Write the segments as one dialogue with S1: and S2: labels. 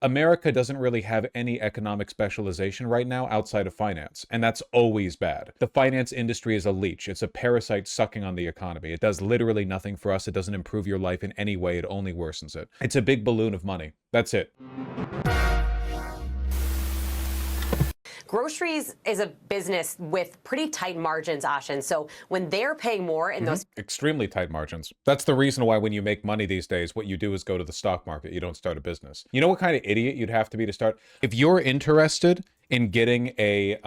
S1: America doesn't really have any economic specialization right now outside of finance, and that's always bad. The finance industry is a leech. It's a parasite sucking on the economy. It does literally nothing for us. It doesn't improve your life in any way. It only worsens it. It's a big balloon of money. That's it.
S2: Groceries is a business with pretty tight margins, Ashin. So when they're paying more in those
S1: extremely tight margins. That's the reason why when you make money these days, what you do is go to the stock market. You don't start a business. You know what kind of idiot you'd have to be to start? If you're interested in getting a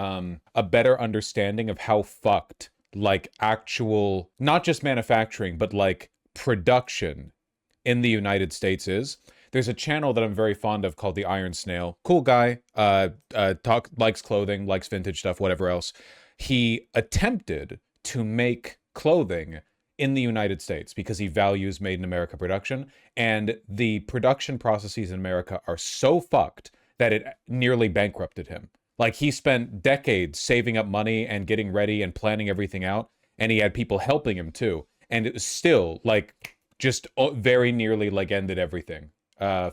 S1: better understanding of how fucked like actual, not just manufacturing, but like production in the United States is, there's a channel that I'm very fond of called the Iron Snail. Cool guy, likes clothing, likes vintage stuff, whatever else. He attempted to make clothing in the United States because he values made in America production. And the production processes in America are so fucked that it nearly bankrupted him. Like, he spent decades saving up money and getting ready and planning everything out. And he had people helping him too. And it was still like just very nearly like ended everything.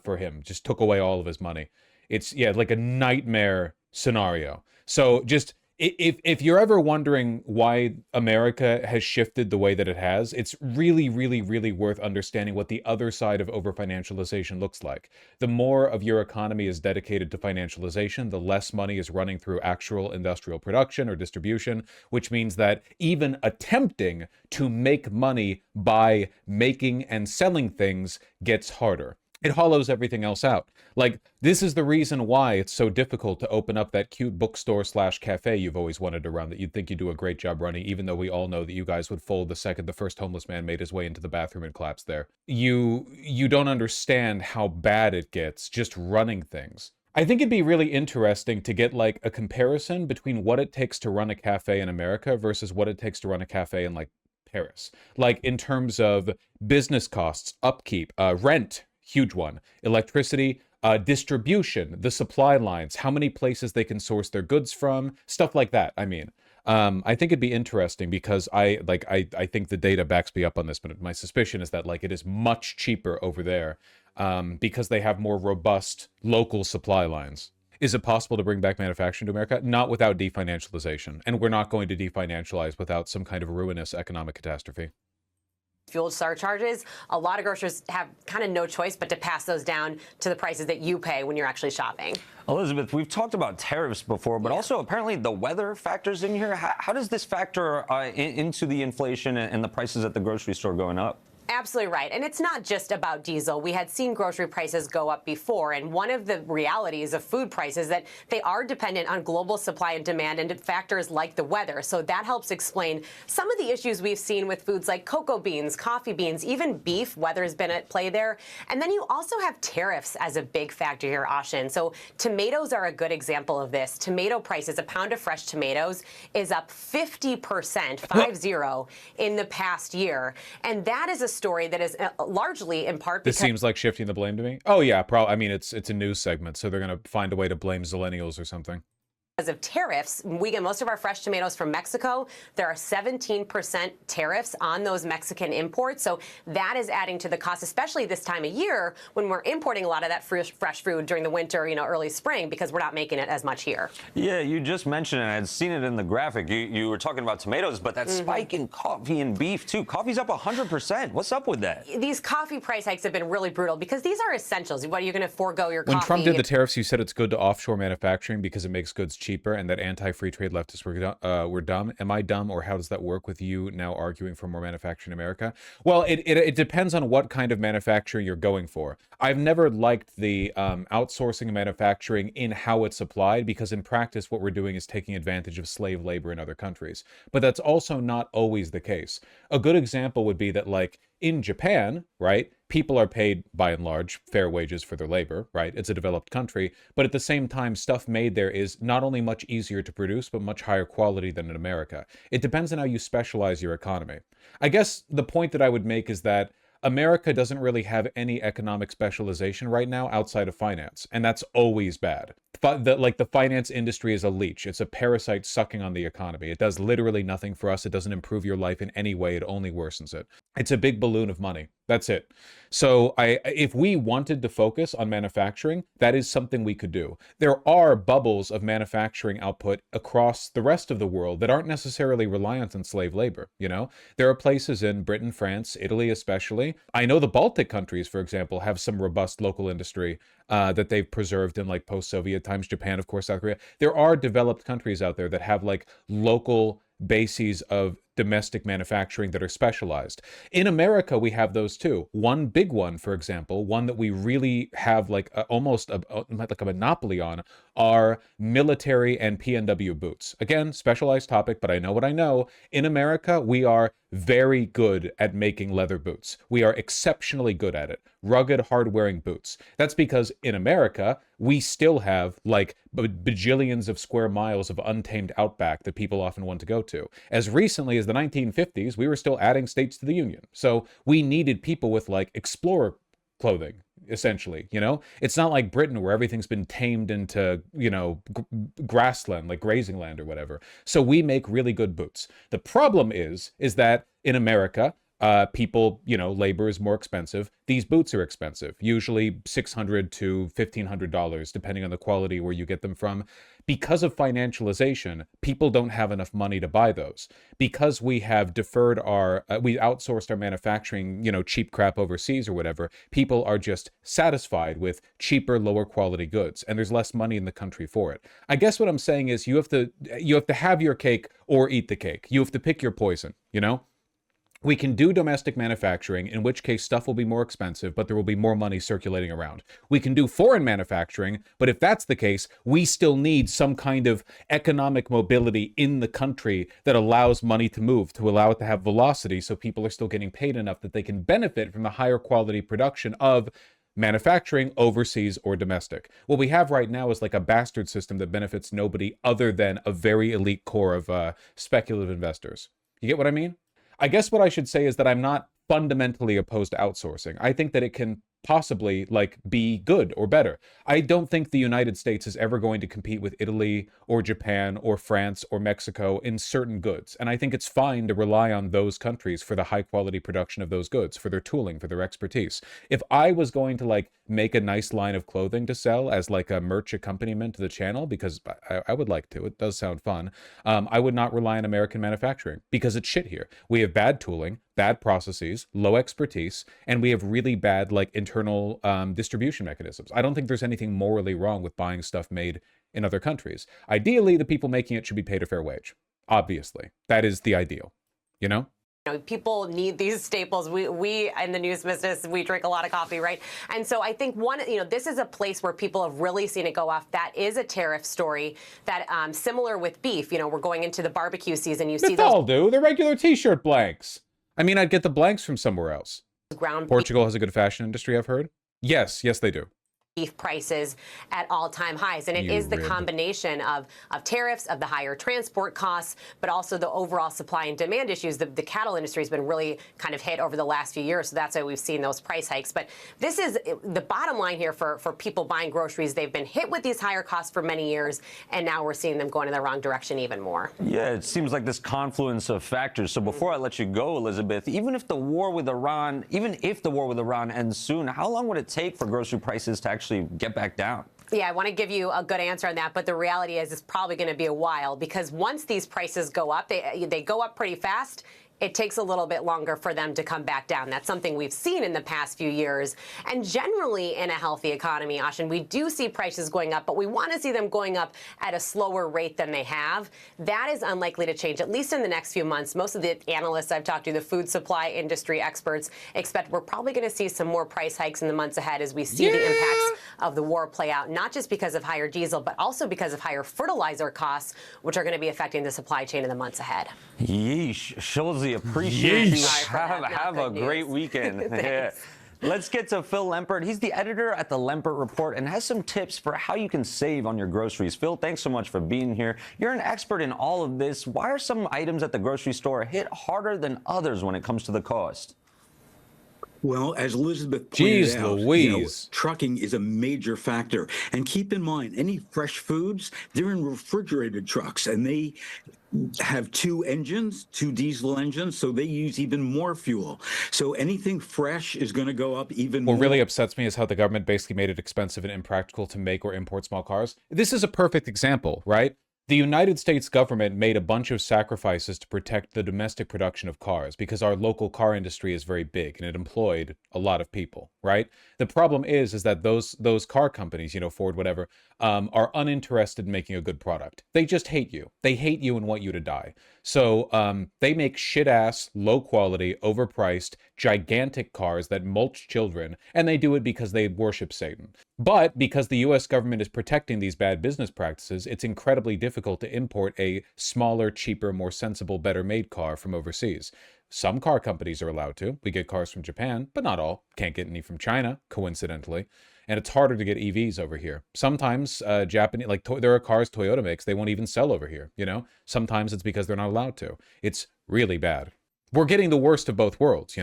S1: For him, just took away all of his money. It's like a nightmare scenario. So just if you're ever wondering why America has shifted the way that it has, it's really, really, really worth understanding what the other side of overfinancialization looks like. The more of your economy is dedicated to financialization, the less money is running through actual industrial production or distribution, which means that even attempting to make money by making and selling things gets harder. It hollows everything else out. Like, this is the reason why it's so difficult to open up that cute bookstore / cafe you've always wanted to run, that you'd think you do a great job running, even though we all know that you guys would fold the second the first homeless man made his way into the bathroom and collapsed there. You don't understand how bad it gets just running things. I think it'd be really interesting to get like a comparison between what it takes to run a cafe in America versus what it takes to run a cafe in like Paris. Like, in terms of business costs, upkeep, rent, huge one, electricity, distribution, the supply lines, how many places they can source their goods from, stuff like that. I mean, I think it'd be interesting because I think the data backs me up on this, but my suspicion is that like it is much cheaper over there because they have more robust local supply lines. Is it possible to bring back manufacturing to America? Not without definancialization, and we're not going to definancialize without some kind of ruinous economic catastrophe.
S2: Fuel surcharges, a lot of grocers have kind of no choice but to pass those down to the prices that you pay when you're actually shopping.
S3: Elizabeth, we've talked about tariffs before, but also apparently the weather factors in here. How does this factor into the inflation and the prices at the grocery store going up?
S2: Absolutely right. And it's not just about diesel. We had seen grocery prices go up before. And one of the realities of food prices is that they are dependent on global supply and demand and factors like the weather. So that helps explain some of the issues we've seen with foods like cocoa beans, coffee beans, even beef. Weather has been at play there. And then you also have tariffs as a big factor here, Ashin. So tomatoes are a good example of this. Tomato prices, a pound of fresh tomatoes is up 50%, 50, in the past year. And that is a story that is largely in part because
S1: this seems like shifting the blame to me. Oh yeah, probably. I mean, it's a news segment, so they're going to find a way to blame Zillennials or something.
S2: Of tariffs, we get most of our fresh tomatoes from Mexico. There are 17% tariffs on those Mexican imports. So that is adding to the cost, especially this time of year when we're importing a lot of that fresh food during the winter, early spring, because we're not making it as much here.
S3: Yeah, you just mentioned it. I had seen it in the graphic. You were talking about tomatoes, but that spike in coffee and beef, too. Coffee's up 100%. What's up with that?
S2: These coffee price hikes have been really brutal because these are essentials. What, are you going to forego your
S1: coffee? When Trump did the tariffs, you said it's good to offshore manufacturing because it makes goods cheaper, and that anti-free trade leftists were dumb. Am I dumb, or how does that work with you now arguing for more manufacturing in America? Well, it depends on what kind of manufacturing you're going for. I've never liked the outsourcing of manufacturing in how it's applied, because in practice what we're doing is taking advantage of slave labor in other countries. But that's also not always the case. A good example would be that, like, in Japan, right, people are paid, by and large, fair wages for their labor, right? It's a developed country, but at the same time, stuff made there is not only much easier to produce, but much higher quality than in America. It depends on how you specialize your economy. I guess the point that I would make is that America doesn't really have any economic specialization right now outside of finance, and that's always bad. The finance industry is a leech. It's a parasite sucking on the economy. It does literally nothing for us. It doesn't improve your life in any way. It only worsens it. It's a big balloon of money. That's it. So if we wanted to focus on manufacturing, that is something we could do. There are bubbles of manufacturing output across the rest of the world that aren't necessarily reliant on slave labor, you know? There are places in Britain, France, Italy especially. I know the Baltic countries, for example, have some robust local industry that they've preserved in like post-Soviet times. Japan, of course, South Korea. There are developed countries out there that have like local bases of domestic manufacturing that are specialized. In America, we have those too. One big one, for example, one that we really have like almost like a monopoly on, are military and PNW boots. Again, specialized topic, but I know what I know. In America, we are very good at making leather boots. We are exceptionally good at it. Rugged, hard-wearing boots. That's because in America, we still have like bajillions of square miles of untamed outback that people often want to go to. As recently as the 1950s, we were still adding states to the Union. So we needed people with like explorer clothing, essentially, you know? It's not like Britain where everything's been tamed into, you know, grassland, like grazing land or whatever. So we make really good boots. The problem is that in America, people, you know, labor is more expensive. These boots are expensive, usually $600 to $1,500, depending on the quality where you get them from. Because of financialization, people don't have enough money to buy those. Because we have deferred we outsourced our manufacturing, you know, cheap crap overseas or whatever, people are just satisfied with cheaper, lower quality goods, and there's less money in the country for it. I guess what I'm saying is you have to have your cake or eat the cake. You have to pick your poison, you know? We can do domestic manufacturing, in which case stuff will be more expensive, but there will be more money circulating around. We can do foreign manufacturing, but if that's the case, we still need some kind of economic mobility in the country that allows money to move, to allow it to have velocity, so people are still getting paid enough that they can benefit from the higher quality production of manufacturing overseas or domestic. What we have right now is like a bastard system that benefits nobody other than a very elite core of speculative investors. You get what I mean? I guess what I should say is that I'm not fundamentally opposed to outsourcing. I think that it can possibly like be good or better. I don't think the United States is ever going to compete with Italy or Japan or France or Mexico in certain goods. And I think it's fine to rely on those countries for the high quality production of those goods, for their tooling, for their expertise. If I was going to like make a nice line of clothing to sell as like a merch accompaniment to the channel, because I would like to, it does sound fun, I would not rely on American manufacturing because it's shit here. We have bad tooling, bad processes, low expertise, and we have really bad like internal distribution mechanisms. I don't think there's anything morally wrong with buying stuff made in other countries. Ideally, the people making it should be paid a fair wage. Obviously, that is the ideal, you know?
S2: You know, people need these staples. We in the news business, we drink a lot of coffee, right? And so I think this is a place where people have really seen it go off. That is a tariff story that similar with beef. You know, we're going into the barbecue season. You see those
S1: all do. They're regular t-shirt blanks. I mean, I'd get the blanks from somewhere else. Portugal has a good fashion industry, I've heard. Yes, they do.
S2: Beef prices at all-time highs, and it is the combination of tariffs, of the higher transport costs, but also the overall supply and demand issues. The cattle industry has been really kind of hit over the last few years, so that's why we've seen those price hikes. But this is the bottom line here for people buying groceries. They've been hit with these higher costs for many years, and now we're seeing them going in the wrong direction even more.
S3: Yeah, it seems like this confluence of factors. So before I let you go, Elizabeth, even if the war with Iran ends soon, how long would it take for grocery prices to actually get back down?
S2: Yeah, I want to give you a good answer on that, but the reality is it's probably going to be a while, because once these prices go up, they go up pretty fast. It takes a little bit longer for them to come back down. That's something we've seen in the past few years. And generally in a healthy economy, Ashin, we do see prices going up, but we want to see them going up at a slower rate than they have. That is unlikely to change, at least in the next few months. Most of the analysts I've talked to, the food supply industry experts, expect we're probably going to see some more price hikes in the months ahead as we see the impacts of the war play out, not just because of higher diesel, but also because of higher fertilizer costs, which are going to be affecting the supply chain in the months ahead.
S3: Yeesh. Shulzy, appreciate you. Have a great weekend. Yeah. Let's get to Phil Lempert. He's the editor at the Lempert Report and has some tips for how you can save on your groceries. Phil, thanks so much for being here. You're an expert in all of this. Why are some items at the grocery store hit harder than others when it comes to the cost?
S4: Well, as Elizabeth pointed
S1: Jeez
S4: out,
S1: Louise.
S4: trucking is a major factor. And keep in mind, any fresh foods, they're in refrigerated trucks, and they have two diesel engines, so they use even more fuel. So anything fresh is going to go up even more.
S1: What really upsets me is how the government basically made it expensive and impractical to make or import small cars. This is a perfect example, right? The United States government made a bunch of sacrifices to protect the domestic production of cars because our local car industry is very big and it employed a lot of people, right? The problem is that those car companies, Ford, whatever, are uninterested in making a good product. They just hate you. They hate you and want you to die. So they make shit-ass, low-quality, overpriced, gigantic cars that mulch children, and they do it because they worship Satan. But because the US government is protecting these bad business practices, it's incredibly difficult to import a smaller, cheaper, more sensible, better-made car from overseas. Some car companies are allowed to. We get cars from Japan, but not all. Can't get any from China, coincidentally. And it's harder to get EVs over here. Sometimes Japanese, there are cars Toyota makes, they won't even sell over here, Sometimes it's because they're not allowed to. It's really bad. We're getting the worst of both worlds,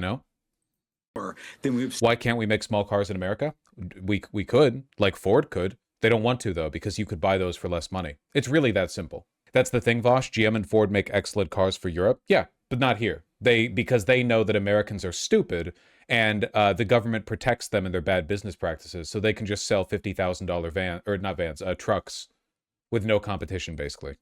S1: Why can't we make small cars in America? We could, like Ford could. They don't want to, though, because you could buy those for less money. It's really that simple. That's the thing, Vaush. GM and Ford make excellent cars for Europe. Yeah, but not here. Because they know that Americans are stupid, and the government protects them and their bad business practices, so they can just sell $50,000 trucks with no competition, basically.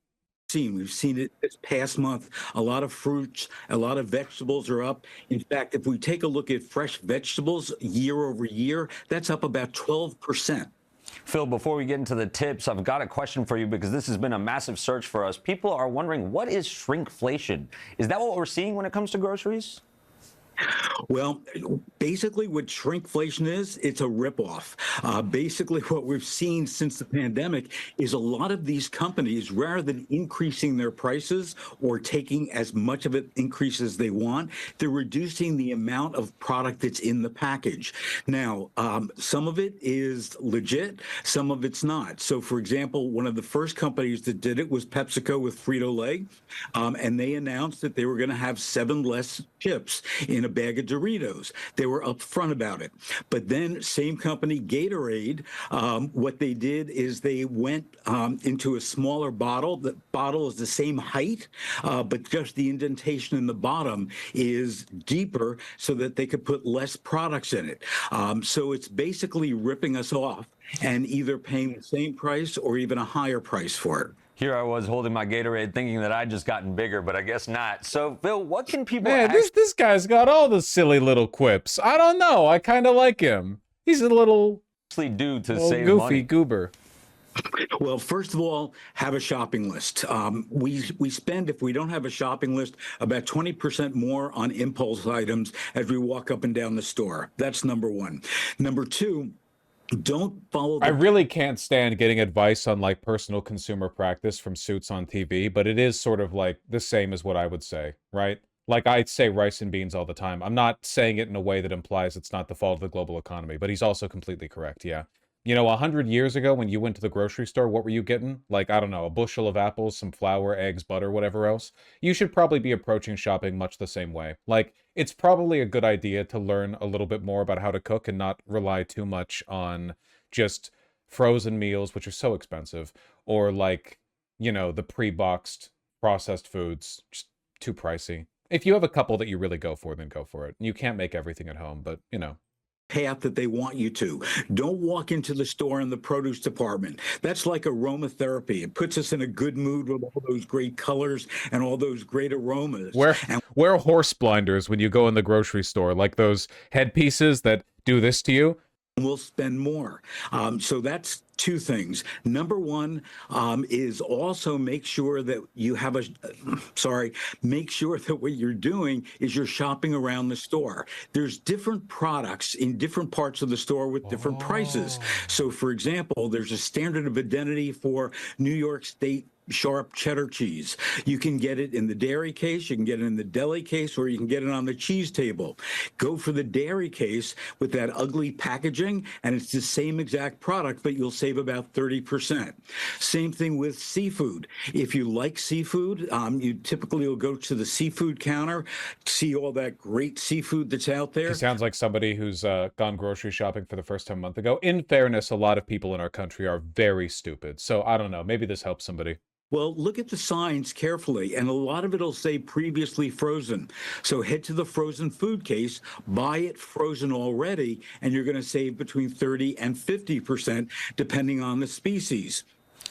S4: We've seen it this past month. A lot of fruits, a lot of vegetables are up. In fact, if we take a look at fresh vegetables year over year, that's up about 12%.
S3: Phil, before we get into the tips, I've got a question for you because this has been a massive search for us. People are wondering, what is shrinkflation? Is that what we're seeing when it comes to groceries?
S4: Well, basically what shrinkflation is, it's a ripoff. Basically what we've seen since the pandemic is a lot of these companies, rather than increasing their prices or taking as much of an increase as they want, they're reducing the amount of product that's in the package. Now, some of it is legit, some of it's not. So, for example, one of the first companies that did it was PepsiCo with Frito-Lay, and they announced that they were going to have 7 less chips in a bag of Doritos. They were upfront about it. But then same company, Gatorade, what they did is they went into a smaller bottle. The bottle is the same height, but just the indentation in the bottom is deeper so that they could put less products in it. So it's basically ripping us off and either paying the same price or even a higher price for it.
S3: Here I was holding my Gatorade thinking that I'd just gotten bigger, but I guess not. So, Phil, what can people
S1: this guy's got all the silly little quips. I don't know. I kind of like him. He's a little
S3: do to save
S1: goofy
S3: money?
S1: Goober.
S4: Well, first of all, have a shopping list. We spend, if we don't have a shopping list, about 20% more on impulse items as we walk up and down the store. That's number one. Number two, don't follow
S1: I really can't stand getting advice on personal consumer practice from suits on TV, but it is sort of the same as what I would say, right? I'd say rice and beans all the time. I'm not saying it in a way that implies it's not the fault of the global economy, but he's also completely correct, yeah. 100 years ago when you went to the grocery store, what were you getting? I don't know, a bushel of apples, some flour, eggs, butter, whatever else. You should probably be approaching shopping much the same way. It's probably a good idea to learn a little bit more about how to cook and not rely too much on just frozen meals, which are so expensive, or the pre-boxed processed foods, just too pricey. If you have a couple that you really go for, then go for it. You can't make everything at home, but
S4: path that they want you to. Don't walk into the store in the produce department. That's like aromatherapy. It puts us in a good mood with all those great colors and all those great aromas.
S1: Wear horse blinders when you go in the grocery store, like those headpieces that do this to you.
S4: We'll spend more. So that's two things. Number one is also make sure that you have make sure that what you're doing is you're shopping around the store. There's different products in different parts of the store with different prices. So, for example, there's a standard of identity for New York State sharp cheddar cheese. You can get it in the dairy case, you can get it in the deli case, or you can get it on the cheese table. Go for the dairy case with that ugly packaging, and it's the same exact product, but you'll save about 30%. Same thing with seafood. If you like seafood, you typically will go to the seafood counter, see all that great seafood that's out there.
S1: He sounds like somebody who's gone grocery shopping for the first time a month ago. In fairness, a lot of people in our country are very stupid. So I don't know. Maybe this helps somebody.
S4: Well, look at the signs carefully, and a lot of it'll say previously frozen. So head to the frozen food case, buy it frozen already, and you're going to save between 30 and 50%, depending on the species.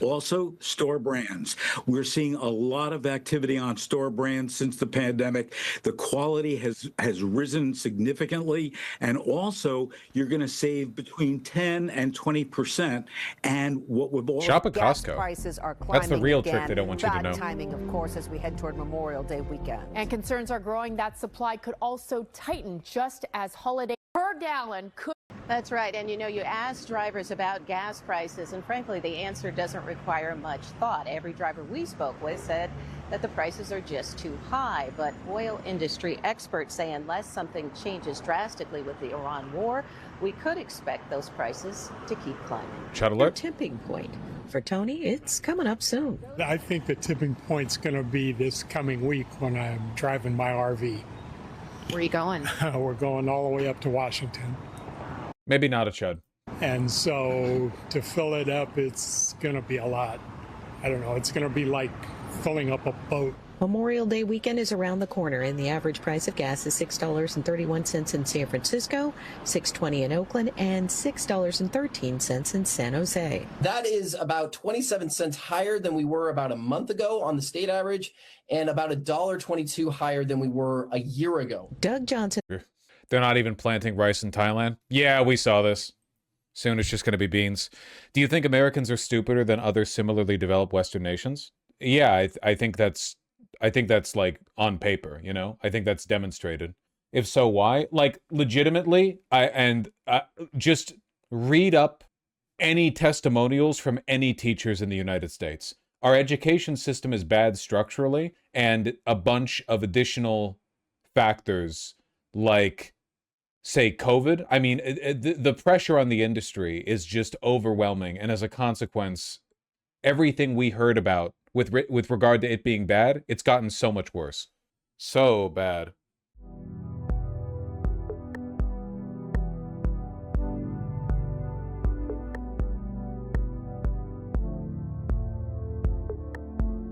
S4: Also, store brands. We're seeing a lot of activity on store brands since the pandemic. The quality has risen significantly, and also you're going to save between 10 and 20%. And what we've all
S1: shop at
S5: Gas
S1: Costco.
S5: prices are climbing.
S1: That's the real
S5: again.
S1: trick they don't want you to know.
S5: Bad timing, of course, as we head toward Memorial Day weekend.
S6: And concerns are growing that supply could also tighten just as holiday per gallon could.
S7: That's right. And you ask drivers about gas prices, and frankly, the answer doesn't require much thought. Every driver we spoke with said that the prices are just too high. But oil industry experts say unless something changes drastically with the Iran war, we could expect those prices to keep climbing.
S1: Chat
S8: The
S1: alert.
S8: tipping point. For Tony, it's coming up soon.
S9: I think the tipping point's going to be this coming week when I'm driving my RV.
S6: Where are you going?
S9: We're going all the way up to Washington.
S1: Maybe not a chud.
S9: And so to fill it up, it's going to be a lot. I don't know. It's going to be like filling up a boat.
S8: Memorial Day weekend is around the corner, and the average price of gas is $6.31 in San Francisco, $6.20 in Oakland, and $6.13 in San Jose.
S10: That is about 27 cents higher than we were about a month ago on the state average, and about $1.22 higher than we were a year ago.
S8: Doug Johnson.
S1: They're not even planting rice in Thailand. Yeah, we saw this. Soon it's just going to be beans. Do you think Americans are stupider than other similarly developed Western nations? Yeah, I think that's like on paper, you know? I think that's demonstrated. If so, why? Like, legitimately, just read up any testimonials from any teachers in the United States. Our education system is bad structurally, and a bunch of additional factors like, say, COVID. I mean, the pressure on the industry is just overwhelming, and as a consequence, everything we heard about with regard to it being bad, it's gotten so much worse. So bad.